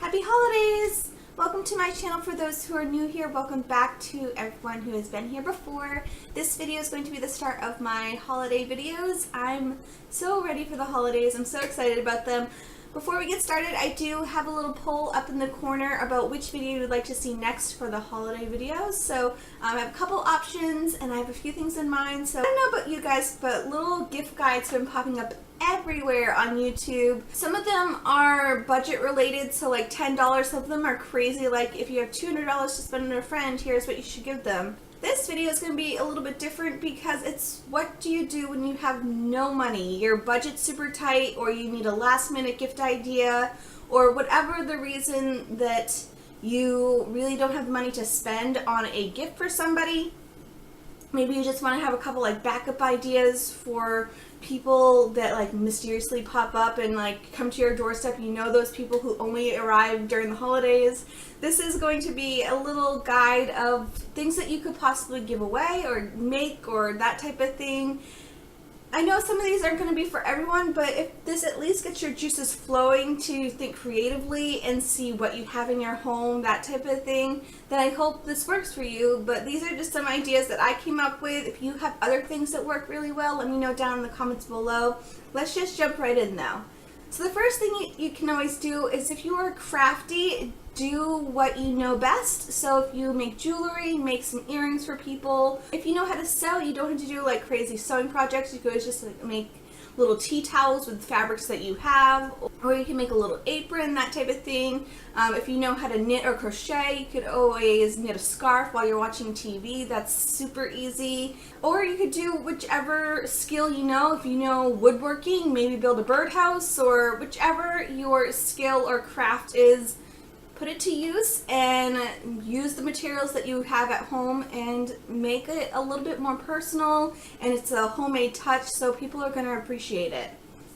Happy holidays! Welcome to my channel. For those who are new here, welcome back to everyone who has been here before. This video is going to be the start of my holiday videos. I'm so ready for the holidays. I'm so excited about them. Before we get started, I do have a little poll up in the corner about which video you would like to see next for the holiday videos. So I have a couple options and I have a few things in mind. So I don't know about you guys, but little gift guides have been popping up everywhere on YouTube. Some of them are budget related, so like $10. Some of them are crazy, like if you have $200 to spend on a friend, here's what you should give them. This video is going to be a little bit different because it's what do you do when you have no money? Your budget's super tight, or you need a last minute gift idea, or whatever the reason that you really don't have money to spend on a gift for somebody. Maybe you just want to have a couple like backup ideas for people that like mysteriously pop up and like come to your doorstep. You know, those people who only arrive during the holidays. This is going to be a little guide of things that you could possibly give away or make or that type of thing. I know some of these aren't going to be for everyone, but if this at least gets your juices flowing to think creatively and see what you have in your home, that type of thing, then I hope this works for you. But these are just some ideas that I came up with. If you have other things that work really well, let me know down in the comments below. Let's just jump right in now. So the first thing you can always do is, if you are crafty, do what you know best. So if you make jewelry, make some earrings for people. If you know how to sew, you don't have to do like crazy sewing projects. You could always just like make little tea towels with fabrics that you have, or you can make a little apron, that type of thing. If you know how to knit or crochet, you could always knit a scarf while you're watching TV. That's super easy. Or you could do whichever skill you know. If you know woodworking, maybe build a birdhouse, or whichever your skill or craft is, put it to use and use the materials that you have at home and make it a little bit more personal, and it's a homemade touch, so people are going to appreciate it.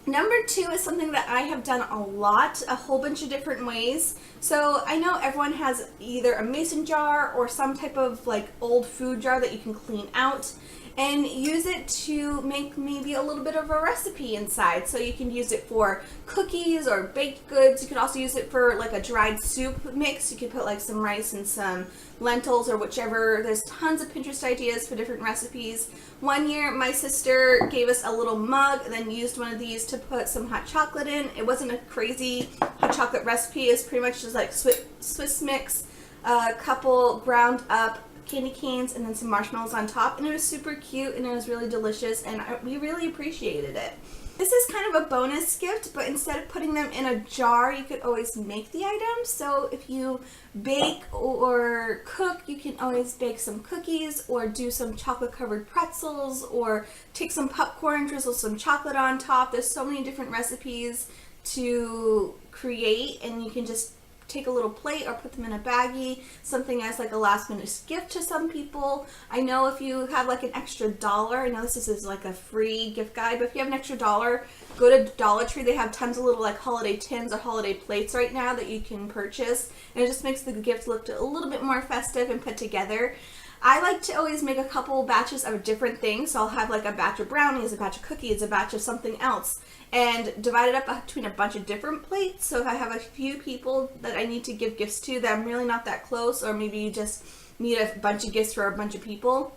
Number two is something that I have done a lot, a whole bunch of different ways. So I know everyone has either a mason jar or some type of like old food jar that you can clean out and use it to make maybe a little bit of a recipe inside. So you can use it for cookies or baked goods. You could also use it for like a dried soup mix. You could put like some rice and some lentils or whichever. There's tons of Pinterest ideas for different recipes. One year my sister gave us a little mug and then used one of these to put some hot chocolate in. It wasn't a crazy hot chocolate recipe. It's pretty much just like Swiss mix, a couple ground up candy canes, and then some marshmallows on top, and it was super cute and it was really delicious, and we really appreciated it. This is kind of a bonus gift, but instead of putting them in a jar, you could always make the items. So if you bake or cook, you can always bake some cookies or do some chocolate covered pretzels, or take some popcorn, drizzle some chocolate on top. There's so many different recipes to create, and you can just take a little plate or put them in a baggie, something as like a last minute gift to some people. I know if you have like an extra $1, I know this is like a free gift guide, but if you have an extra $1, go to Dollar Tree. They have tons of little like holiday tins or holiday plates right now that you can purchase, and it just makes the gift look a little bit more festive and put together. I like to always make a couple batches of different things, so I'll have like a batch of brownies, a batch of cookies, a batch of something else, and divide it up between a bunch of different plates. So if I have a few people that I need to give gifts to that I'm really not that close, or maybe you just need a bunch of gifts for a bunch of people,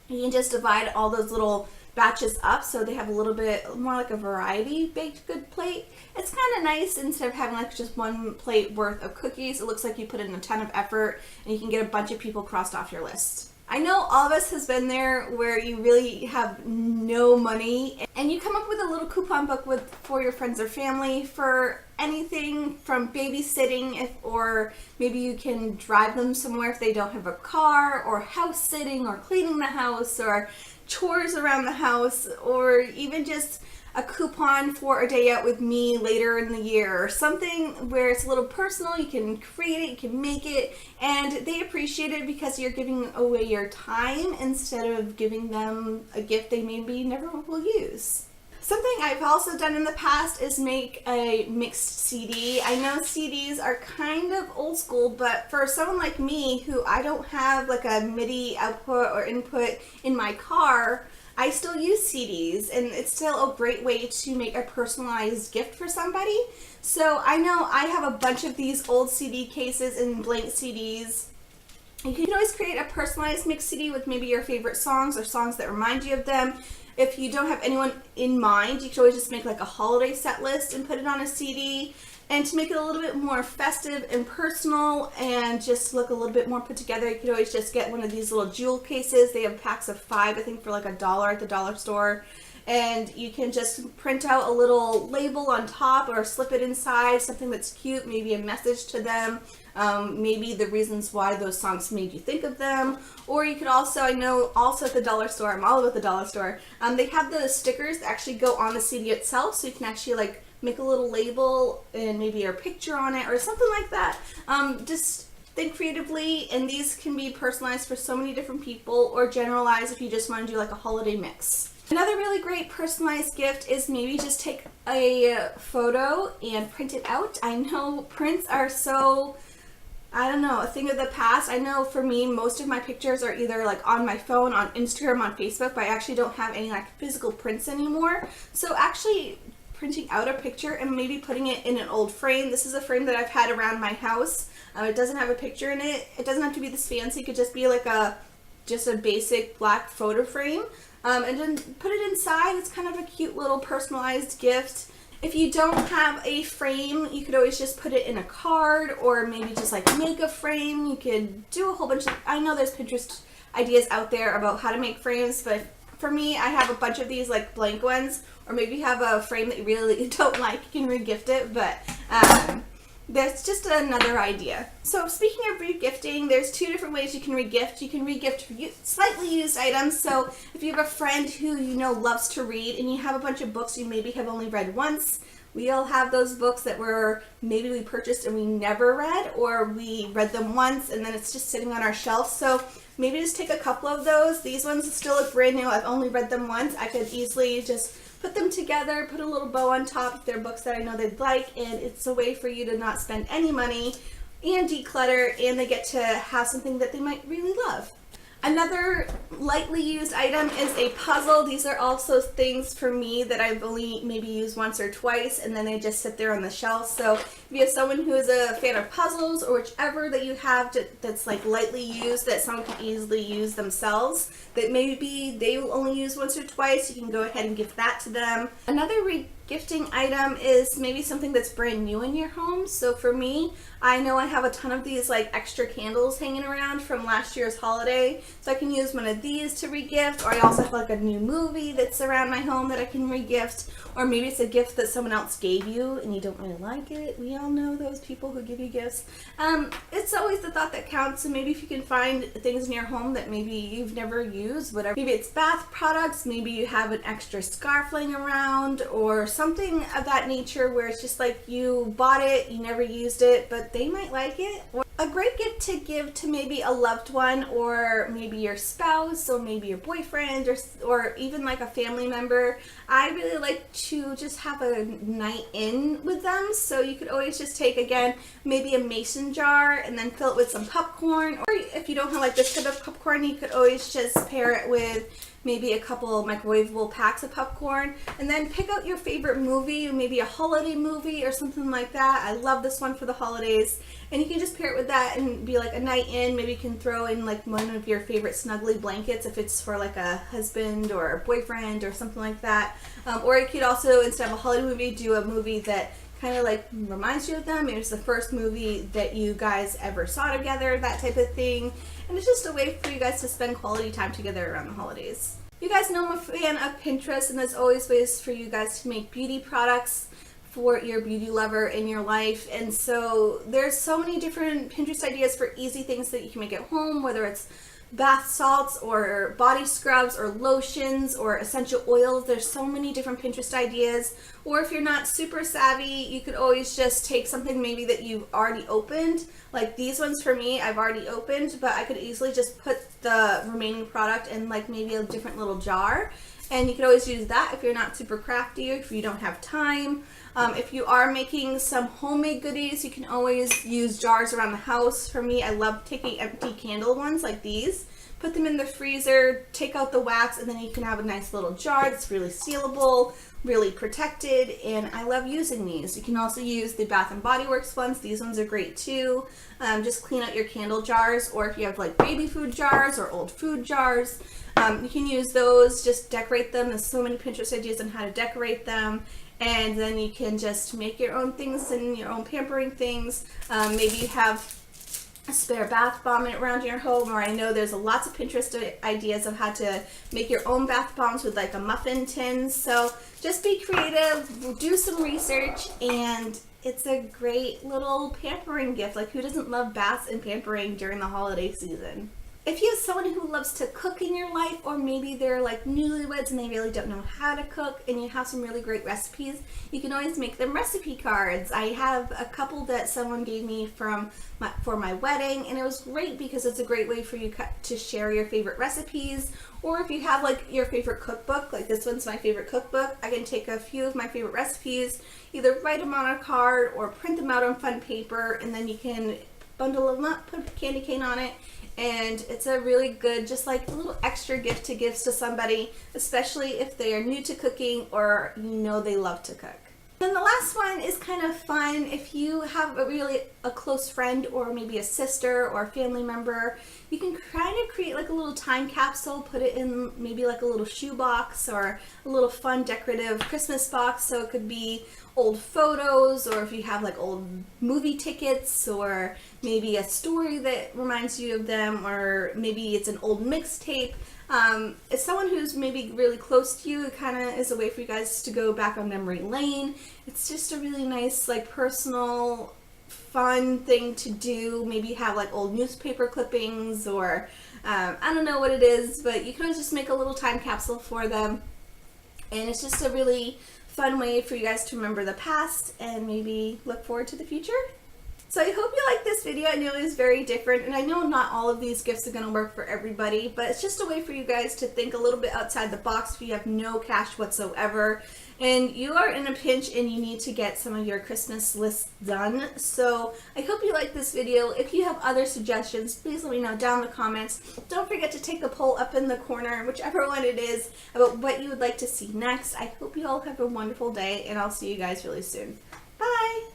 you can just divide all those little batches up so they have a little bit more like a variety baked good plate. It's kind of nice instead of having like just one plate worth of cookies. It looks like you put in a ton of effort and you can get a bunch of people crossed off your list. I know all of us has been there where you really have no money and you come up with a little coupon book for your friends or family for anything from babysitting, or maybe you can drive them somewhere if they don't have a car, or house sitting, or cleaning the house, or chores around the house, or even just a coupon for a day out with me later in the year, or something where it's a little personal. You can create it, you can make it, and they appreciate it because you're giving away your time instead of giving them a gift they maybe never will use. Something I've also done in the past is make a mixed CD. I know CDs are kind of old school, but for someone like me who I don't have like a MIDI output or input in my car, I still use CDs, and it's still a great way to make a personalized gift for somebody. So I know I have a bunch of these old CD cases and blank CDs. You can always create a personalized mix CD with maybe your favorite songs or songs that remind you of them. If you don't have anyone in mind, you can always just make like a holiday set list and put it on a CD. And to make it a little bit more festive and personal and just look a little bit more put together, you could always just get one of these little jewel cases. They have packs of 5, I think, for like $1 at the dollar store. And you can just print out a little label on top or slip it inside, something that's cute, maybe a message to them, maybe the reasons why those songs made you think of them. Or you could also, I know also at the dollar store, I'm all about the dollar store, they have the stickers that actually go on the CD itself, so you can actually like make a little label and maybe your picture on it or something like that. Just think creatively, and these can be personalized for so many different people or generalized if you just want to do like a holiday mix. Another really great personalized gift is maybe just take a photo and print it out. I know prints are so, I don't know, a thing of the past. I know for me, most of my pictures are either like on my phone, on Instagram, on Facebook, but I actually don't have any like physical prints anymore. So actually printing out a picture and maybe putting it in an old frame. This is a frame that I've had around my house. It doesn't have a picture in it. It doesn't have to be this fancy. It could just be like just a basic black photo frame. And then put it inside. It's kind of a cute little personalized gift. If you don't have a frame, you could always just put it in a card or maybe just like make a frame. You could do a whole bunch of, I know there's Pinterest ideas out there about how to make frames, but for me, I have a bunch of these like blank ones, or maybe you have a frame that you really don't like, you can re-gift it, but that's just another idea. So speaking of re-gifting, there's 2 different ways you can re-gift. You can re-gift slightly used items. So if you have a friend who you know loves to read and you have a bunch of books you maybe have only read once, we all have those books that maybe we purchased and we never read, or we read them once and then it's just sitting on our shelf. So maybe just take a couple of those. These ones still look brand new. I've only read them once. I could easily just put them together, put a little bow on top if they're books that I know they'd like, and it's a way for you to not spend any money and declutter, and they get to have something that they might really love. Another lightly used item is a puzzle. These are also things for me that I've only maybe used once or twice, and then they just sit there on the shelf. So if you have someone who is a fan of puzzles, or whichever that you have that's like lightly used that someone can easily use themselves, that maybe they will only use once or twice, you can go ahead and gift that to them. Another gifting item is maybe something that's brand new in your home. So for me, I know I have a ton of these like extra candles hanging around from last year's holiday, so I can use one of these to re-gift. Or I also have like a new movie that's around my home that I can re-gift, or maybe it's a gift that someone else gave you and you don't really like it. We all know those people who give you gifts. It's always the thought that counts. So maybe if you can find things in your home that maybe you've never used, whatever, maybe it's bath products, maybe you have an extra scarf laying around or something of that nature where it's just like you bought it, you never used it, but they might like it. Or a great gift to give to maybe a loved one, or maybe your spouse, or maybe your boyfriend, or even like a family member. I really like to just have a night in with them, so you could always just take, again, maybe a mason jar and then fill it with some popcorn, or if you don't have like this type of popcorn, you could always just pair it with maybe a couple microwavable packs of popcorn, and then pick out your favorite movie, maybe a holiday movie or something like that. I love this one for the holidays, and you can just pair it with that and be like a night in. Maybe you can throw in like one of your favorite snuggly blankets if it's for like a husband or a boyfriend or something like that. Or you could also, instead of a holiday movie, do a movie that kind of like reminds you of them. Maybe it's the first movie that you guys ever saw together, that type of thing. And it's just a way for you guys to spend quality time together around the holidays. You guys know I'm a fan of Pinterest, and there's always ways for you guys to make beauty products for your beauty lover in your life. And so there's so many different Pinterest ideas for easy things that you can make at home, whether it's bath salts or body scrubs or lotions or essential oils. There's so many different Pinterest ideas. Or if you're not super savvy, you could always just take something maybe that you've already opened. Like these ones for me, I've already opened, but I could easily just put the remaining product in like maybe a different little jar. And you could always use that if you're not super crafty or if you don't have time. If you are making some homemade goodies, you can always use jars around the house. For me, I love taking empty candle ones like these, put them in the freezer, take out the wax, and then you can have a nice little jar that's really sealable, really protected, and I love using these. You can also use the Bath & Body Works ones. These ones are great too. Just clean out your candle jars, or if you have like baby food jars or old food jars, you can use those, just decorate them. There's so many Pinterest ideas on how to decorate them. And then you can just make your own things and your own pampering things. Maybe you have a spare bath bomb around your home, or I know there's lots of Pinterest ideas of how to make your own bath bombs with like a muffin tin. So just be creative, do some research, and it's a great little pampering gift. Like, who doesn't love baths and pampering during the holiday season? If you have someone who loves to cook in your life, or maybe they're like newlyweds and they really don't know how to cook, and you have some really great recipes, you can always make them recipe cards. I have a couple that someone gave me for my wedding, and it was great because it's a great way for you to share your favorite recipes. Or if you have like your favorite cookbook, like this one's my favorite cookbook, I can take a few of my favorite recipes, either write them on a card or print them out on fun paper, and then you can bundle them up, put a candy cane on it, and it's a really good, just like a little extra gift to give to somebody, especially if they are new to cooking or you know they love to cook. Then the last one is kind of fun. If you have a close friend, or maybe a sister or a family member, you can kind of create like a little time capsule, put it in maybe like a little shoe box or a little fun decorative Christmas box. So it could be old photos, or if you have like old movie tickets, or maybe a story that reminds you of them, or maybe it's an old mixtape. It's someone who's maybe really close to you. It kind of is a way for you guys to go back on memory lane. It's just a really nice, like, personal, fun thing to do. Maybe have like old newspaper clippings, or I don't know what it is, but you can always just make a little time capsule for them. And it's just a really fun way for you guys to remember the past and maybe look forward to the future. So I hope you liked this video. I know it was very different, and I know not all of these gifts are going to work for everybody, but it's just a way for you guys to think a little bit outside the box if you have no cash whatsoever and you are in a pinch and you need to get some of your Christmas lists done. So I hope you liked this video. If you have other suggestions, please let me know down in the comments. Don't forget to take the poll up in the corner, whichever one it is, about what you would like to see next. I hope you all have a wonderful day, and I'll see you guys really soon. Bye!